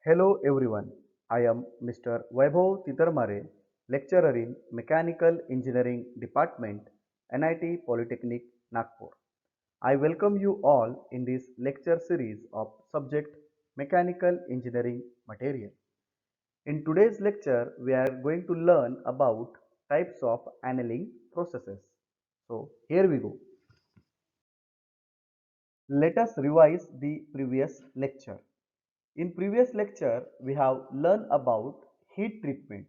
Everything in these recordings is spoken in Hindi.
Hello everyone, I am Mr. Vaibhav Titarmare, lecturer in Mechanical Engineering Department, NIT Polytechnic, Nagpur. I welcome you all in this lecture series of subject Mechanical Engineering Material. In today's lecture, we are going to learn about types of annealing processes. So here we go. Let us revise the previous lecture. In previous lecture, we have learned about heat treatment.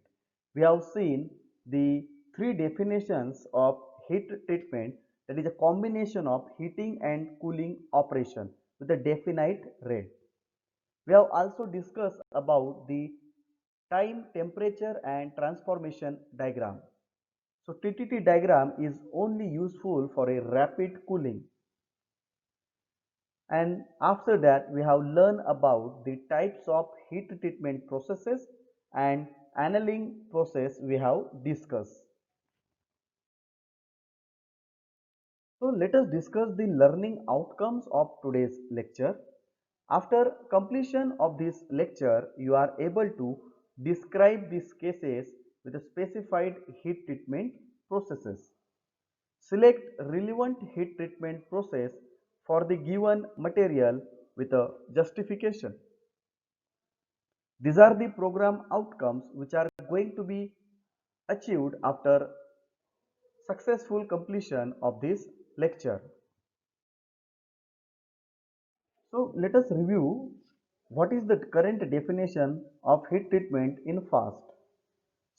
We have seen the three definitions of heat treatment, that is a combination of heating and cooling operation with a definite rate. We have also discussed about the time, temperature and transformation diagram. So TTT diagram is only useful for a rapid cooling. And after that, we have learned about the types of heat treatment processes and annealing process we have discussed. So let us discuss the learning outcomes of today's lecture. After completion of this lecture, you are able to describe these cases with a specified heat treatment processes. Select relevant heat treatment process for the given material with a justification. These are the program outcomes which are going to be achieved after successful completion of this lecture. So let us review what is the current definition of heat treatment in FAST.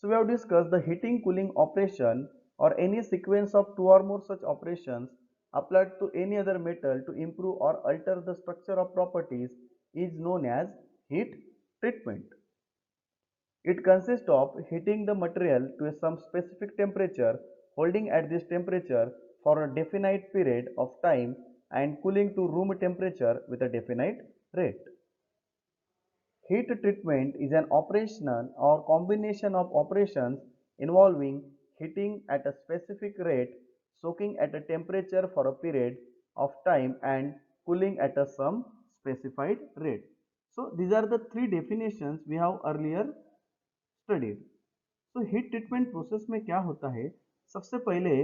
So we have discussed the heating cooling operation or any sequence of two or more such operations applied to any other metal to improve or alter the structure or properties is known as heat treatment. It consists of heating the material to some specific temperature, holding at this temperature for a definite period of time and cooling to room temperature with a definite rate. Heat treatment is an operational or combination of operations involving heating at a specific rate, soaking at a temperature for a period of time and cooling at a some specified rate. So these are the three definitions we have earlier studied. तो हीट ट्रीटमेंट प्रोसेस में क्या होता है? सबसे पहले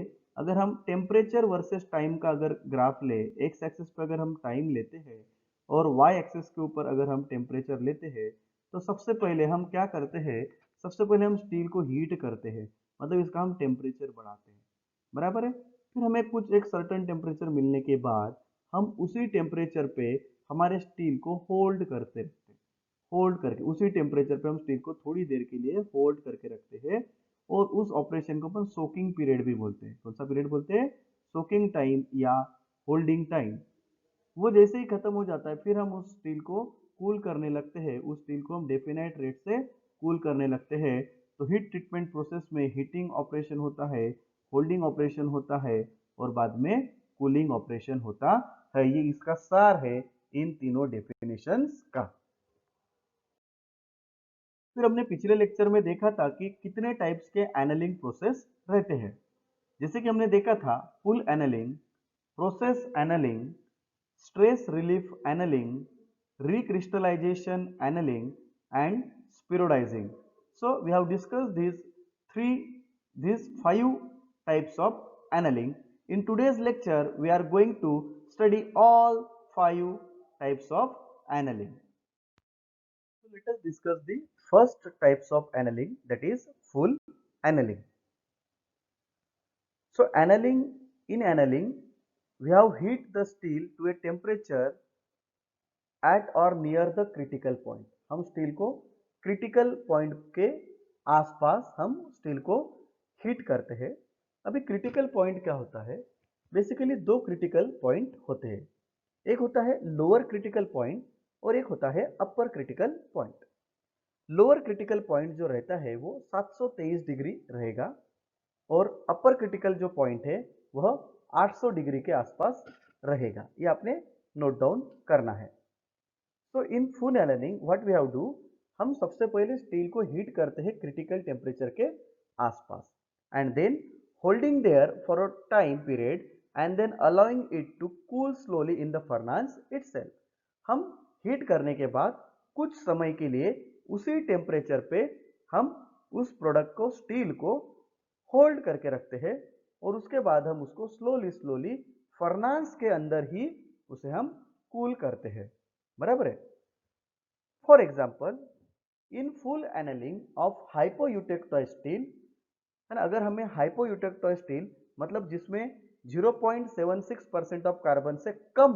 अगर हम टेम्परेचर वर्सेस टाइम का अगर ग्राफ ले, एक्स एक्सिस पर अगर हम टाइम लेते हैं और वाई एक्सिस के ऊपर अगर हम टेम्परेचर लेते हैं, तो सबसे पहले हम क्या करते हैं? सबसे पहले हम स्टील को हीट करते हैं, मतलब इसका हम टेम्परेचर बढ़ाते हैं, बराबर है। फिर हमें कुछ एक सर्टेन टेम्परेचर मिलने के बाद हम उसी टेम्परेचर पे हमारे स्टील को होल्ड करते रहते हैं, होल्ड करके उसी टेम्परेचर पे हम स्टील को थोड़ी देर के लिए होल्ड करके रखते हैं और उस ऑपरेशन को अपन सोकिंग पीरियड भी बोलते हैं। कौन सा पीरियड बोलते हैं? सोकिंग टाइम या होल्डिंग टाइम। वो जैसे ही खत्म हो जाता है फिर हम उस स्टील को कूल करने लगते हैं, उस स्टील को हम डेफिनेट रेट से कूल करने लगते हैं। तो हीट ट्रीटमेंट प्रोसेस में हीटिंग ऑपरेशन होता है, होल्डिंग ऑपरेशन होता है और बाद में कूलिंग ऑपरेशन होता है। ये इसका सार है इन तीनों डेफिनेशंस का। फिर हमने पिछले लेक्चर में देखा था कि कितने टाइप्स के एनालिंग प्रोसेस रहते हैं। जैसे कि हमने देखा था full annealing, process annealing, stress relief annealing, recrystallization annealing and spheroidizing. So we have discussed these five types of annealing. In today's lecture we are going to study all five types of annealing. So let us discuss the first types of annealing, that is full annealing. So in annealing we have heat the steel to a temperature at or near the critical point. हम स्टील को क्रिटिकल पॉइंट के आसपास हम स्टील को हीट करते हैं। अभी क्रिटिकल पॉइंट क्या होता है? बेसिकली दो क्रिटिकल पॉइंट होते हैं, एक होता है लोअर क्रिटिकल पॉइंट और एक होता है अपर critical point. Lower critical point जो रहता है वो 723 डिग्री रहेगा और अपर क्रिटिकल जो पॉइंट है वह 800 डिग्री के आसपास रहेगा। ये आपने नोट डाउन करना है। तो in full annealing what we have do, हम सबसे पहले स्टील को हीट करते हैं क्रिटिकल टेम्परेचर के आसपास and then holding there for a time period and then allowing it to cool slowly in the furnace itself. हम हीट करने के बाद कुछ समय के लिए उसी टेम्परेचर पे हम उस प्रोडक्ट को, स्टील को होल्ड करके रखते हैं और उसके बाद हम उसको स्लोली स्लोली फर्नास के अंदर ही उसे हम कूल करते हैं। बराबर है। For example, in full annealing of hypoeutectoid steel, है ना, अगर हमें हाइपोयूटेक्टो स्टील मतलब जिसमें 0.76% ऑफ कार्बन से कम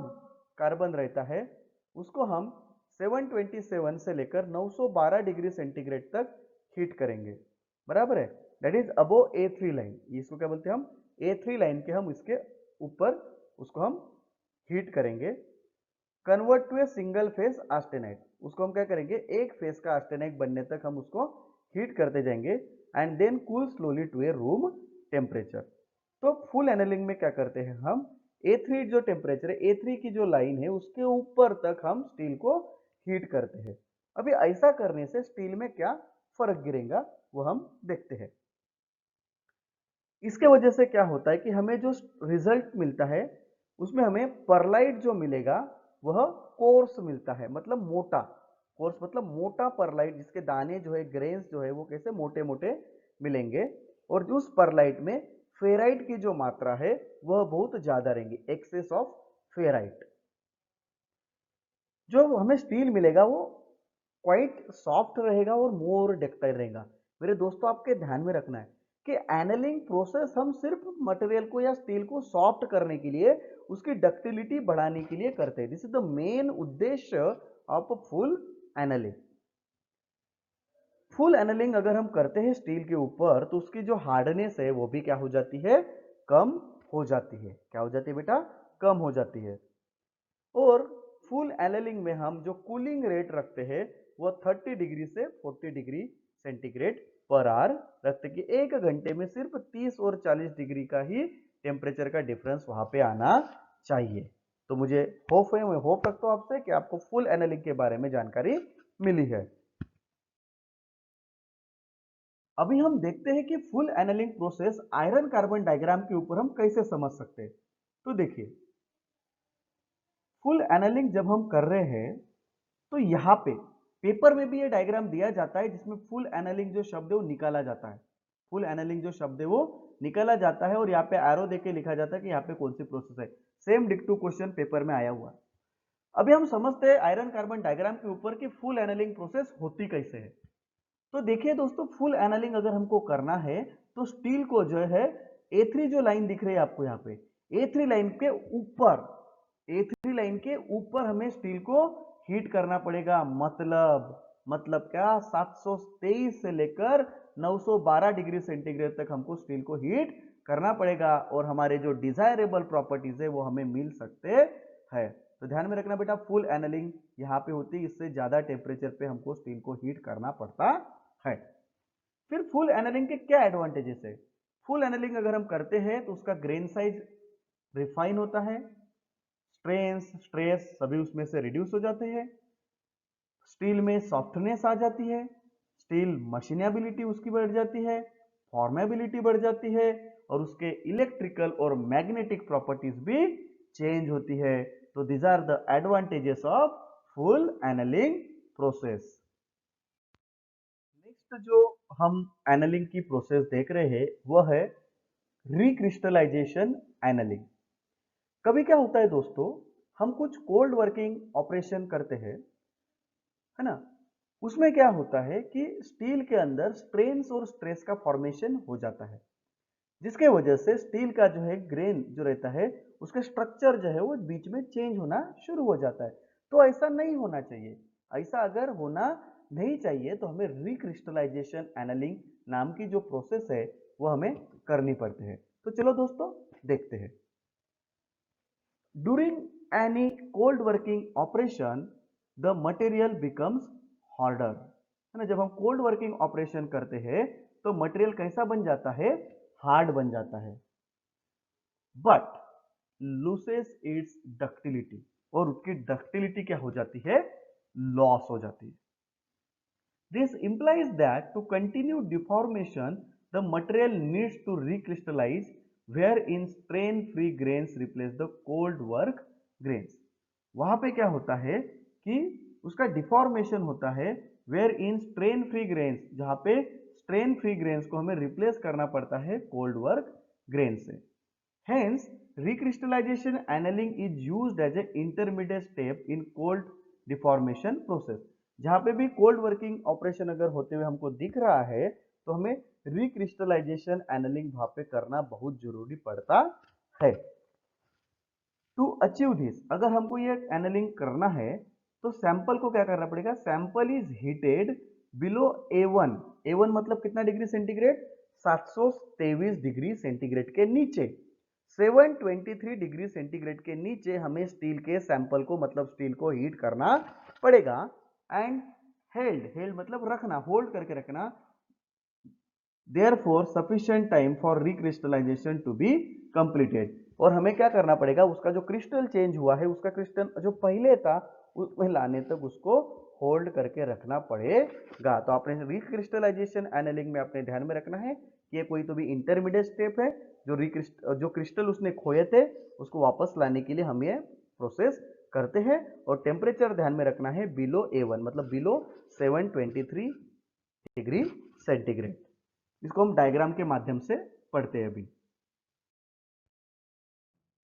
कार्बन रहता है, उसको हम 727 से लेकर 912 डिग्री सेंटीग्रेड तक हीट करेंगे। बराबर है। That is above A3 line. इसको क्या बोलते हैं हम? A3 लाइन के हम इसके ऊपर उसको हम हीट करेंगे। Convert to a single phase austenite, उसको हम क्या करेंगे, एक फेस का आस्टेनाइट बनने तक हम उसको हीट करते जाएंगे and then cool slowly to a room temperature. तो फुल एनलिंग में क्या करते हैं हम, A3 जो टेम्परेचर है, A3 की जो लाइन है उसके ऊपर तक हम स्टील को हीट करते हैं। अभी ऐसा करने से स्टील में क्या फर्क गिरेगा वो हम देखते हैं। इसके वजह से क्या होता है कि हमें जो रिजल्ट मिलता है उसमें हमें परलाइट जो मिलेगा वह कोर्स मिलता है, मतलब मोटा। कोर्स मतलब मोटा परलाइट, जिसके दाने जो है, ग्रेन्स जो है वो कैसे मोटे मोटे मिलेंगे। और जो उस परलाइट में फेराइट की जो मात्रा है वह बहुत ज्यादा रहेंगी, एक्सेस ऑफ फेराइट। जो हमें स्टील मिलेगा वो क्वाइट सॉफ्ट रहेगा और मोर डक्टाइल रहेगा। मेरे दोस्तों, आपके ध्यान में रखना है कि एनलिंग प्रोसेस हम सिर्फ मटेरियल को या स्टील को सॉफ्ट करने के लिए, उसकी डक्टिलिटी बढ़ाने के लिए करते हैं। दिस इज द मेन उद्देश्य ऑफ फुल एनलिंग। फुल एनलिंग अगर हम करते हैं स्टील के ऊपर तो उसकी जो हार्डनेस है वो भी क्या हो जाती है, कम हो जाती है। क्या हो जाती है बेटा? कम हो जाती है। और फुल एनलिंग में हम जो कूलिंग रेट रखते हैं वो 30 डिग्री से 40 डिग्री सेंटीग्रेड पर आवर रखते कि 1 घंटे में सिर्फ 30 और 40 डिग्री का ही टेम्परेचर का डिफरेंस वहां पे आना चाहिए। तो मुझे होप है, मैं होप रखता हूं आपसे कि आपको फुल एनलिंग के बारे में जानकारी मिली है। अभी हम देखते हैं कि full annealing process iron carbon diagram के ऊपर हम कैसे समझ सकते हैं। तो देखिए, फुल एनलिंग जब हम कर रहे हैं तो यहाँ पे पेपर में भी ये डायग्राम दिया जाता है जिसमें फुल एनलिंग जो शब्द है वो निकाला जाता है। फुल एनलिंग जो शब्द है वो निकाला जाता है और यहाँ पे एरो देके लिखा जाता है कि यहाँ पे कौन सी प्रोसेस है। सेम डिक्टू क्वेश्चन पेपर में आया हुआ है। अभी हम समझते हैं आयरन कार्बन डायग्राम के ऊपर कि फुल एनलिंग प्रोसेस होती कैसे है। तो देखिए दोस्तों, फुल एनलिंग अगर हमको करना है तो स्टील को जो है A3 जो लाइन दिख रही है आपको यहाँ पे, A3 लाइन के ऊपर, A3 लाइन के ऊपर हमें स्टील को हीट करना पड़ेगा। मतलब क्या, 723 से लेकर 912 डिग्री सेंटीग्रेड तक हमको स्टील को हीट करना पड़ेगा और हमारे जो डिजायरेबल प्रॉपर्टीज है वो हमें मिल सकते हैं। तो ध्यान में रखना बेटा, फुल एनलिंग यहाँ पे होती है, इससे ज्यादा टेम्परेचर पे हमको स्टील को हीट करना पड़ता है। फिर फुल एनलिंग के क्या एडवांटेजेस है? फुल एनलिंग अगर हम करते हैं तो उसका ग्रेन साइज रिफाइन होता है, स्ट्रेंस स्ट्रेस सभी उसमें से रिड्यूस हो जाते हैं, स्टील में सॉफ्टनेस आ जाती है, स्टील मशीनेबिलिटी उसकी बढ़ जाती है, फॉर्मेबिलिटी बढ़ जाती है और उसके इलेक्ट्रिकल और मैग्नेटिक प्रॉपर्टीज भी चेंज होती है। तो these are the advantages of full annealing process. Next जो हम एनलिंग की प्रोसेस देख रहे हैं वह है रिक्रिस्टलाइजेशन एनलिंग। कभी क्या होता है दोस्तों, हम कुछ कोल्ड वर्किंग ऑपरेशन करते हैं, है ना, उसमें क्या होता है कि स्टील के अंदर स्ट्रेन्स और स्ट्रेस का फॉर्मेशन हो जाता है, जिसके वजह से स्टील का जो है ग्रेन जो रहता है उसका स्ट्रक्चर जो है वो बीच में चेंज होना शुरू हो जाता है। तो ऐसा नहीं होना चाहिए। ऐसा अगर होना नहीं चाहिए तो हमें रिक्रिस्टलाइजेशन एनलिंग नाम की जो प्रोसेस है वो हमें करनी पड़ती है। तो चलो दोस्तों देखते हैं। During any cold working operation, the material becomes harder, है ना। जब हम कोल्ड वर्किंग ऑपरेशन करते हैं तो मटेरियल कैसा बन जाता है? हार्ड बन जाता है, बट लूसेस इट्स डक्टिलिटी, और उसकी डक्टिलिटी क्या हो जाती है? लॉस हो जाती है। This implies that to continue deformation, the material needs to recrystallize, wherein strain-free grains replace the cold work grains. वहां पे क्या होता है कि उसका डिफॉर्मेशन होता है where in strain free grains, जहां पे स्ट्रेन फ्री ग्रेन्स को हमें रिप्लेस करना पड़ता है कोल्ड वर्क ग्रेन से। Hence recrystallisation annealing is used as a intermediate step in cold deformation process. जहां पे भी कोल्ड वर्किंग ऑपरेशन अगर होते हुए हमको दिख रहा है तो हमें रिक्रिस्टलाइजेशन एनालिंग वहां पे करना बहुत जरूरी पड़ता है। टू अचीव दिस, अगर हमको ये एनालिंग करना है तो सैंपल को क्या करना पड़ेगा, sample is heated below A1। A1 मतलब कितना डिग्री सेंटीग्रेड, 723 डिग्री सेंटीग्रेड के नीचे, 723 डिग्री सेंटीग्रेड के नीचे हमें स्टील के सैंपल को मतलब स्टील को हीट करना पड़ेगा। एंड हेल्ड, हेल्ड मतलब रखना, होल्ड करके रखना। Therefore sufficient time for recrystallization to be completed। और हमें क्या करना पड़ेगा, उसका जो क्रिस्टल चेंज हुआ है उसका क्रिस्टल जो पहले था उसमें लाने तक उसको होल्ड करके रखना पड़ेगा। तो आपने रिक्रिस्टलाइजेशन एनालिंग में अपने ध्यान में रखना है कि ये कोई तो भी इंटरमीडिएट स्टेप है, जो क्रिस्टल उसने खोए थे उसको वापस लाने के लिए हम ये प्रोसेस करते हैं। और टेम्परेचर ध्यान में रखना है बिलो A1 मतलब बिलो 723 डिग्री सेंटीग्रेड। इसको हम डायग्राम के माध्यम से पढ़ते हैं अभी।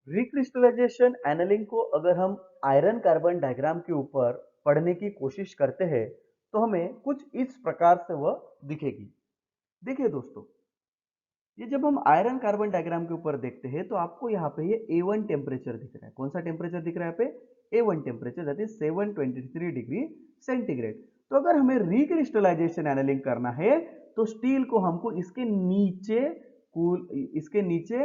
रिक्रिस्टलाइजेशन एनालिंग को अगर हम आयरन कार्बन डायग्राम के ऊपर पढ़ने की कोशिश करते हैं तो हमें कुछ इस प्रकार से वह दिखेगी। देखिए दोस्तों, ये जब हम आयरन कार्बन डायग्राम के ऊपर देखते हैं तो आपको यहाँ पे ये A1 टेम्परेचर दिख रहा है। कौन सा टेम्परेचर दिख रहा है यहाँ पे, A1 temperature, that is 723 degree centigrade. तो अगर हमें रिक्रिस्टलाइजेशन एनालिंग करना है तो स्टील को हमको इसके नीचे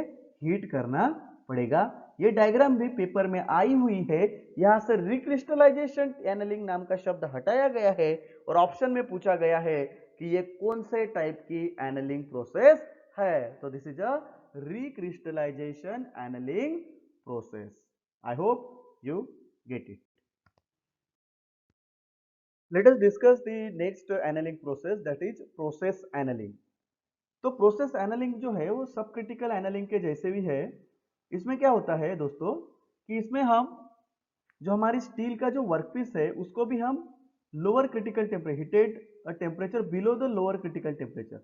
हीट करना पड़ेगा। ये डायग्राम भी पेपर में आई हुई है। यहां से रिक्रिस्टलाइजेशन एनालिंग नाम का शब्द हटाया गया है और ऑप्शन में पूछा गया है कि ये कौन से टाइप की एनालिंग प्रोसेस है। तो this is a recrystallisation annealing process. I hope you get it. Let us discuss the next annealing process, that is process annealing। तो प्रोसेस एनालिंग जो है वो सब क्रिटिकल एनालिंग के जैसे भी है। इसमें क्या होता है दोस्तों कि इसमें हम जो हमारी स्टील का जो वर्कपीस है उसको भी हम lower critical temperature, heated temperature below the lower critical temperature.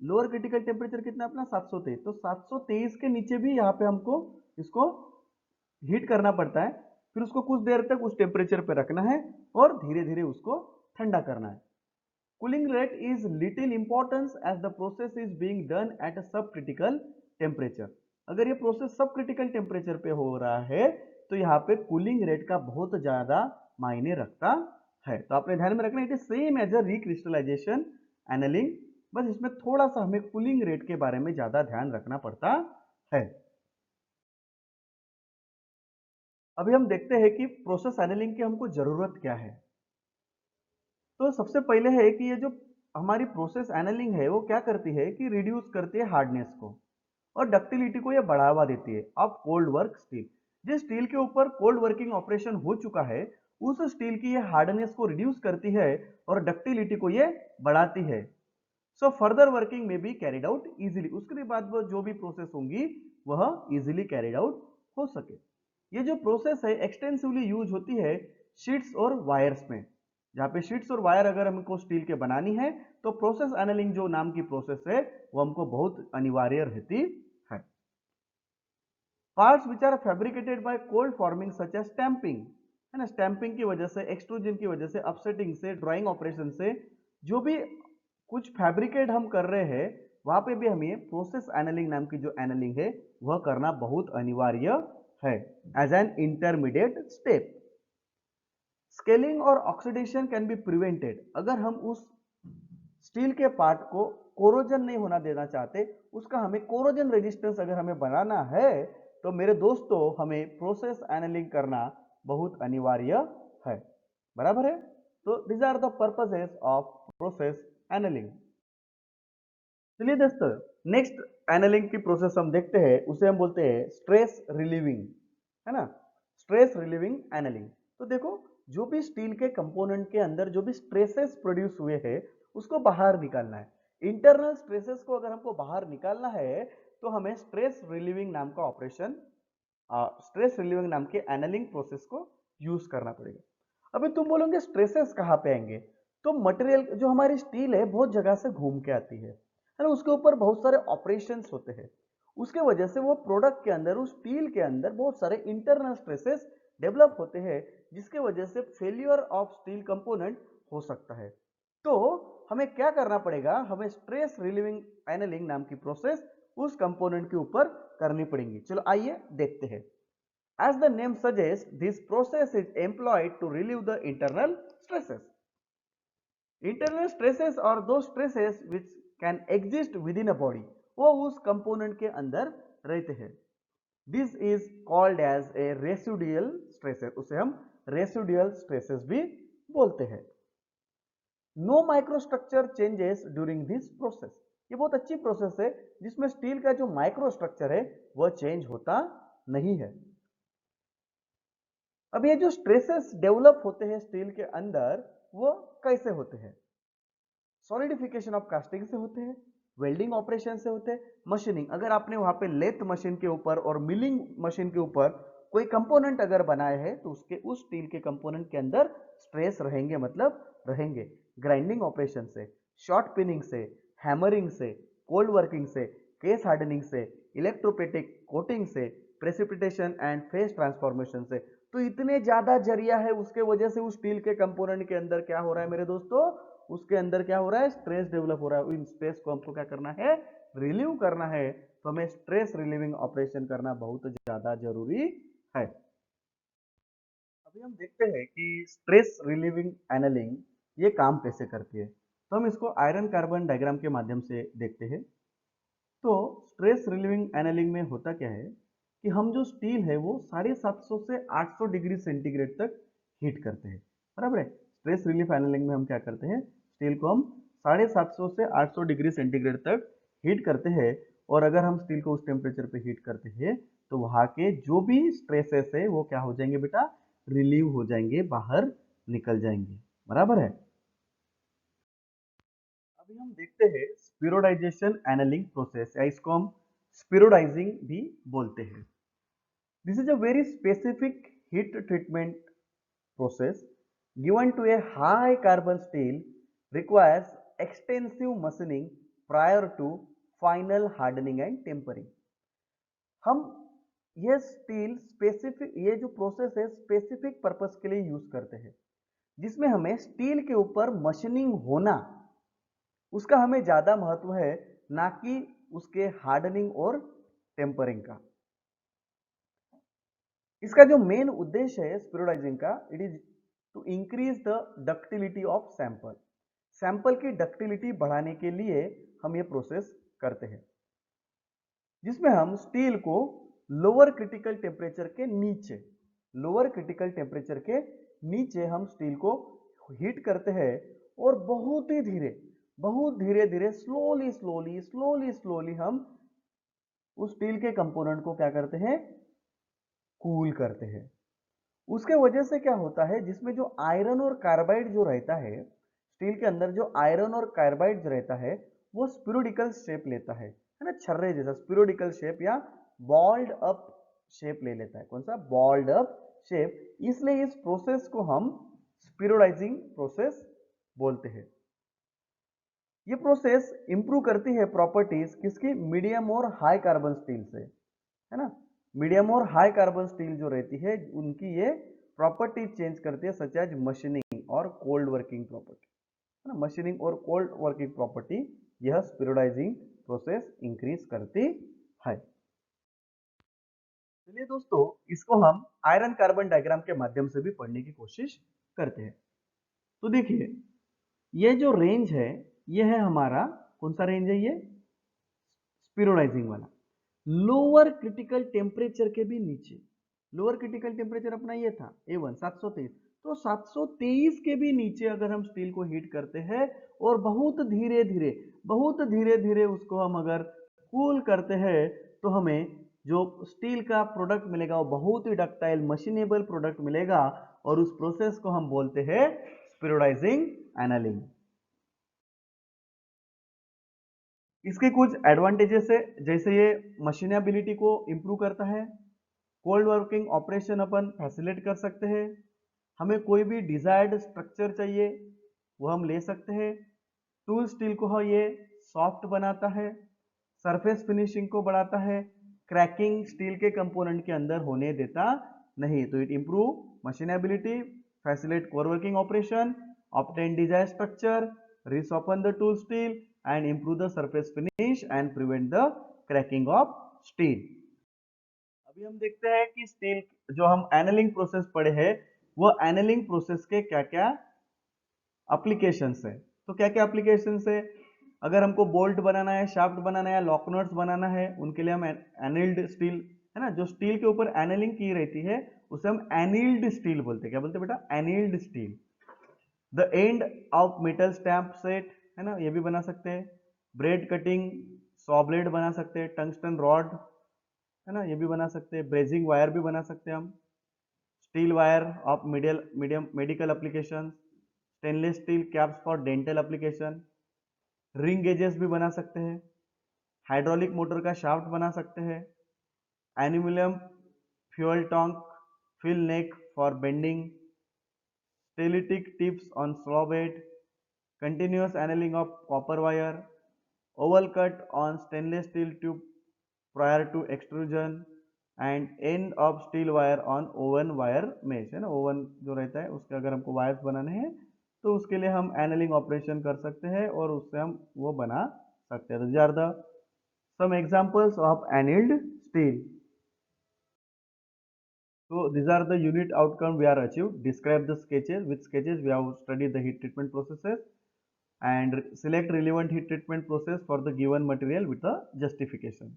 Lower critical temperature कितना अपना 723, तो 723 के नीचे भी यहाँ पे हमको इसको हीट करना पड़ता है। फिर उसको कुछ देर तक उस टेम्परेचर पे रखना है और धीरे धीरे उसको ठंडा करना है। Cooling rate is little importance as the process is being done at a subcritical temperature। अगर ये प्रोसेस सब क्रिटिकल टेम्परेचर पे हो रहा है तो यहाँ पे कूलिंग रेट का बहुत ज्यादा मायने रखता है। तो आपने ध्यान में रखना है, it is same as a recrystallisation annealing, बस इसमें थोड़ा सा हमें कूलिंग रेट के बारे में ज्यादा ध्यान रखना पड़ता है। अभी हम देखते हैं कि प्रोसेस एनालिंग की हमको जरूरत क्या है। तो सबसे पहले है कि ये जो हमारी प्रोसेस एनालिंग है वो क्या करती है कि रिड्यूस करती है हार्डनेस को और डक्टिलिटी को ये बढ़ावा देती है ऑफ कोल्ड वर्क स्टील। जिस स्टील के ऊपर कोल्ड वर्किंग ऑपरेशन हो चुका है उस स्टील की ये हार्डनेस को रिड्यूस करती है और डक्टिलिटी को ये बढ़ाती है। सो फर्दर वर्किंग में बी कैरिड आउट इजीली, उसके बाद वो जो भी प्रोसेस होंगी वह इजीली कैरिड आउट हो सके। ये जो प्रोसेस है एक्सटेंसिवली यूज होती है शीट्स और वायर्स में। जहाँ पे शीट्स और वायर अगर हमको स्टील के बनानी है तो प्रोसेस एनालिंग जो नाम की प्रोसेस है वो हमको बहुत अनिवार्य रहती है। Parts which are fabricated by cold forming such as stamping, है ना, स्टैंपिंग की वजह से, एक्सट्रूजन की वजह से, अपसेटिंग से, ड्राइंग ऑपरेशन से जो भी कुछ फैब्रिकेट हम कर रहे हैं वहां पे भी हमें प्रोसेस एनालिंग नाम की जो एनालिंग है वह करना बहुत अनिवार्य है as an intermediate step. Scaling और ऑक्सीडेशन कैन बी प्रिवेंटेड, अगर हम उस स्टील के पार्ट को कोरोजन नहीं होना देना चाहते, उसका हमें कोरोजन रेजिस्टेंस अगर हमें बनाना है तो मेरे दोस्तों हमें प्रोसेस एनालिंग करना बहुत अनिवार्य है। बराबर है। तो this are the purposes of process annealing. चलिए दोस्तों नेक्स्ट एनालिंग की प्रोसेस हम देखते हैं, उसे हम बोलते हैं स्ट्रेस रिलीविंग, है ना, स्ट्रेस रिलीविंग एनालिंग। तो देखो जो भी स्टील के कंपोनेंट के अंदर जो भी स्ट्रेसेस प्रोड्यूस हुए हैं उसको बाहर निकालना है। इंटरनल स्ट्रेसेस को अगर हमको बाहर निकालना है तो हमें स्ट्रेस रिलीविंग नाम का ऑपरेशन, स्ट्रेस रिलीविंग नाम के एनालिंग प्रोसेस को यूज करना पड़ेगा। अभी तुम बोलोगे स्ट्रेसेस कहाँ पे आएंगे, तो मटेरियल जो हमारी स्टील है बहुत जगह से घूम के आती है ना, उसके ऊपर बहुत सारे ऑपरेशंस होते हैं, उसके वजह से वो प्रोडक्ट के अंदर, उस स्टील के अंदर बहुत सारे इंटरनल स्ट्रेसेस डेवलप होते हैं, जिसके वजह से फेलियर ऑफ स्टील कंपोनेंट हो सकता है। तो हमें क्या करना पड़ेगा, हमें स्ट्रेस रिलीविंग एनलिंग नाम की प्रोसेस उस कंपोनेंट के ऊपर करनी पड़ेगी। चलो आइए देखते हैं। As the name suggests, this process is employed to relieve the internal stresses. Internal stresses are those stresses which can exist within a body. वो उस component के अंदर रहते हैं। This is called as a residual stresses. उसे हम residual stresses भी बोलते हैं। No microstructure changes during this process. ये बहुत अच्छी प्रोसेस है जिसमें स्टील का जो माइक्रोस्ट्रक्चर है वह चेंज होता नहीं है। अब ये जो स्ट्रेसेस डेवलप होते हैं स्टील के अंदर, वो कैसे होते हैं? सॉलिडिफिकेशन ऑफ कास्टिंग से होते हैं, वेल्डिंग ऑपरेशन से होते हैं, मशीनिंग, अगर आपने वहां पे लेथ मशीन के ऊपर और मिलिंग मशीन के ऊपर कोई कंपोनेंट अगर बनाए हैं तो उसके उस स्टील के कंपोनेंट के अंदर स्ट्रेस रहेंगे, मतलब रहेंगे। ग्राइंडिंग ऑपरेशन से, शॉर्ट पिनिंग से, हैमरिंग से, कोल्ड वर्किंग से, केस हार्डनिंग से, इलेक्ट्रोपेटिक कोटिंग से, प्रेसिपिटेशन एंड फेस ट्रांसफॉर्मेशन से, तो इतने ज्यादा जरिया है, उसके वजह से उस स्टील के कंपोनेंट के अंदर क्या हो रहा है मेरे दोस्तों, उसके अंदर क्या हो रहा है, स्ट्रेस डेवलप हो रहा है। इन स्ट्रेस को हमको क्या करना है, रिलीव करना है। तो हमें स्ट्रेस रिलीविंग ऑपरेशन करना बहुत ज्यादा जरूरी है। अभी हम देखते हैं कि स्ट्रेस रिलीविंग एनलिंग ये काम कैसे करती है, तो हम इसको आयरन कार्बन डायग्राम के माध्यम से देखते हैं। तो स्ट्रेस रिलीविंग एनलिंग में होता क्या है कि हम जो स्टील है वो 750 से 800 डिग्री सेंटीग्रेड तक हीट करते हैं, बराबर है। स्ट्रेस रिलीफ एनलिंग में हम क्या करते हैं, स्टील को हम 750 से 800 डिग्री सेंटीग्रेड तक हीट करते हैं, और अगर हम स्टील को उस टेम्परेचर पे हीट करते हैं तो वहां के जो भी स्ट्रेसेस है वो क्या हो जाएंगे बेटा, रिलीव हो जाएंगे, बाहर निकल जाएंगे, बराबर है। अभी हम देखते हैं स्पिरोडाइजेशन एनलिंग प्रोसेस, या इसको हम स्पिरोडाइजिंग भी बोलते हैं। This is a very specific heat treatment process given to a high carbon steel, requires extensive machining prior to final hardening and tempering. हम ये स्टील स्पेसिफिक, ये जो प्रोसेस है स्पेसिफिक पर्पस के लिए यूज करते हैं, जिसमें हमें स्टील के ऊपर मशीनिंग होना, उसका हमें ज्यादा महत्व है, ना कि उसके हार्डनिंग और टेम्परिंग का। इसका जो मेन उद्देश्य है स्पिरोडाइजिंग का, it is to increase the ductility of sample. Sample की डक्टिलिटी बढ़ाने के लिए हम ये प्रोसेस करते हैं, जिसमें हम स्टील को लोअर क्रिटिकल टेम्परेचर के नीचे, लोअर क्रिटिकल टेम्परेचर के नीचे हम स्टील को हीट करते हैं, और बहुत ही धीरे, बहुत धीरे धीरे, स्लोली स्लोली स्लोली स्लोली हम उस स्टील के कंपोनेंट को क्या करते हैं, कूल करते हैं। उसके वजह से क्या होता है, जिसमें जो आयरन और कार्बाइड जो रहता है स्टील के अंदर, जो आयरन और कार्बाइड जो रहता है वो स्पिरोडिकल शेप लेता है ना, छर्रे जैसा स्पिरोडिकल शेप या बॉल्ड अप शेप ले लेता है। कौन सा, बॉल्ड अप शेप। इसलिए इस प्रोसेस को हम स्पिरोडाइजिंग प्रोसेस बोलते हैं। ये प्रोसेस इंप्रूव करती है प्रॉपर्टीज किसकी, मीडियम और हाई कार्बन स्टील से, है ना। मीडियम और हाई कार्बन स्टील जो रहती है उनकी ये प्रॉपर्टी चेंज करती है, सच एज मशीनिंग और कोल्ड वर्किंग प्रॉपर्टी, है ना। मशीनिंग और कोल्ड वर्किंग प्रॉपर्टी यह स्पिरोडाइजिंग प्रोसेस इंक्रीज करती है। चलिए दोस्तों, इसको हम आयरन कार्बन डायग्राम के माध्यम से भी पढ़ने की कोशिश करते हैं। तो देखिए, ये जो रेंज है ये है हमारा, कौन सा रेंज है ये, स्पिरोडाइजिंग वाला। लोअर क्रिटिकल टेम्परेचर के भी नीचे, लोअर क्रिटिकल टेम्परेचर अपना ये था A1 723, तो 723 के भी नीचे अगर हम स्टील को हीट करते हैं और बहुत धीरे धीरे, बहुत धीरे धीरे उसको हम अगर कूल करते हैं, तो हमें जो स्टील का प्रोडक्ट मिलेगा वो बहुत ही डक्टाइल मशीनेबल प्रोडक्ट मिलेगा, और उस प्रोसेस को हम बोलते हैं स्पिरोडाइजिंग एनलिंग। इसके कुछ एडवांटेजेस है, जैसे ये मशीनेबिलिटी को इंप्रूव करता है, कोल्ड वर्किंग ऑपरेशन अपन फैसिलिटेट कर सकते हैं, हमें कोई भी डिजायर्ड स्ट्रक्चर चाहिए वो हम ले सकते हैं। टूल स्टील को ये सॉफ्ट बनाता है, सरफेस फिनिशिंग को बढ़ाता है, क्रैकिंग स्टील के कंपोनेंट के अंदर होने देता नहीं। तो it improve machinability, facilitate cold working operation, obtain desired structure, resoften the tool steel and improve the surface finish and prevent the cracking of steel. अभी हम देखते हैं कि स्टील जो हम एनलिंग प्रोसेस पढ़े हैं वो एनलिंग प्रोसेस के क्या क्या एप्लीकेशंस है। तो क्या क्या एप्लीकेशंस है, अगर हमको बोल्ट बनाना है, शाफ्ट बनाना है, लॉक नट्स बनाना है, उनके लिए हम एनिल्ड स्टील, है ना, जो स्टील के ऊपर एनलिंग की रहती है उसे हम एनिल्ड स्टील बोलते हैं। क्या बोलते हैं बेटा? Annealed steel. The end of metal stamp set, है ना, ये भी बना सकते हैं। ब्रेड कटिंग, सॉ ब्लेड बना सकते हैं। टंगस्टन रॉड, है ना, ये भी बना सकते हैं। ब्रेजिंग वायर भी बना सकते हैं हम। Steel wire of medium medical application. Stainless steel caps for dental application. Ring gauges भी बना सकते हैं। हाइड्रोलिक मोटर का शाफ्ट बना सकते हैं। Aluminium fuel tank fill neck for bending. Stellite tips on saw blade. continuous annealing of copper wire, oval cut on stainless steel tube prior to extrusion and end of steel wire on oven wire mesh, है ना, ओवन जो रहता है उसके अगर हमको वायर्स बनाने हैं तो उसके लिए हम एनलिंग ऑपरेशन कर सकते हैं और उससे हम वो बना सकते हैं। तो these are the some examples of annealed steel. So these are the unit outcome we are achieved. Describe the sketches. With sketches we have studied the heat treatment processes and select relevant heat treatment process for the given material with a justification.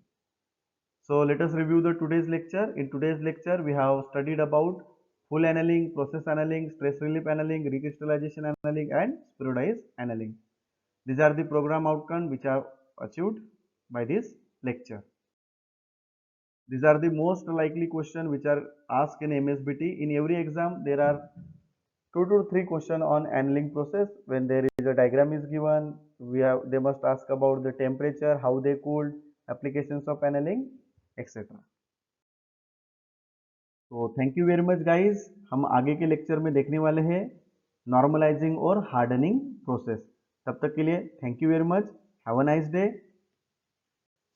So let us review the today's lecture. In today's lecture we have studied about full annealing, process annealing, stress relief annealing, recrystallization annealing and spheroidized annealing. These are the program outcomes which are achieved by this lecture. These are the most likely questions which are asked in MSBT. In every exam there are 2 to 3 questions on annealing process. When there is a diagram is given, they must ask about the temperature, how they cooled, applications of annealing, etc. तो thank you very much guys. हम आगे के लेक्चर में देखने वाले हैं नॉर्मलाइजिंग और हार्डनिंग प्रोसेस। तब तक के लिए thank you very much. Have a nice day.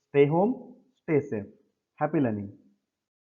Stay home, stay safe. Happy learning.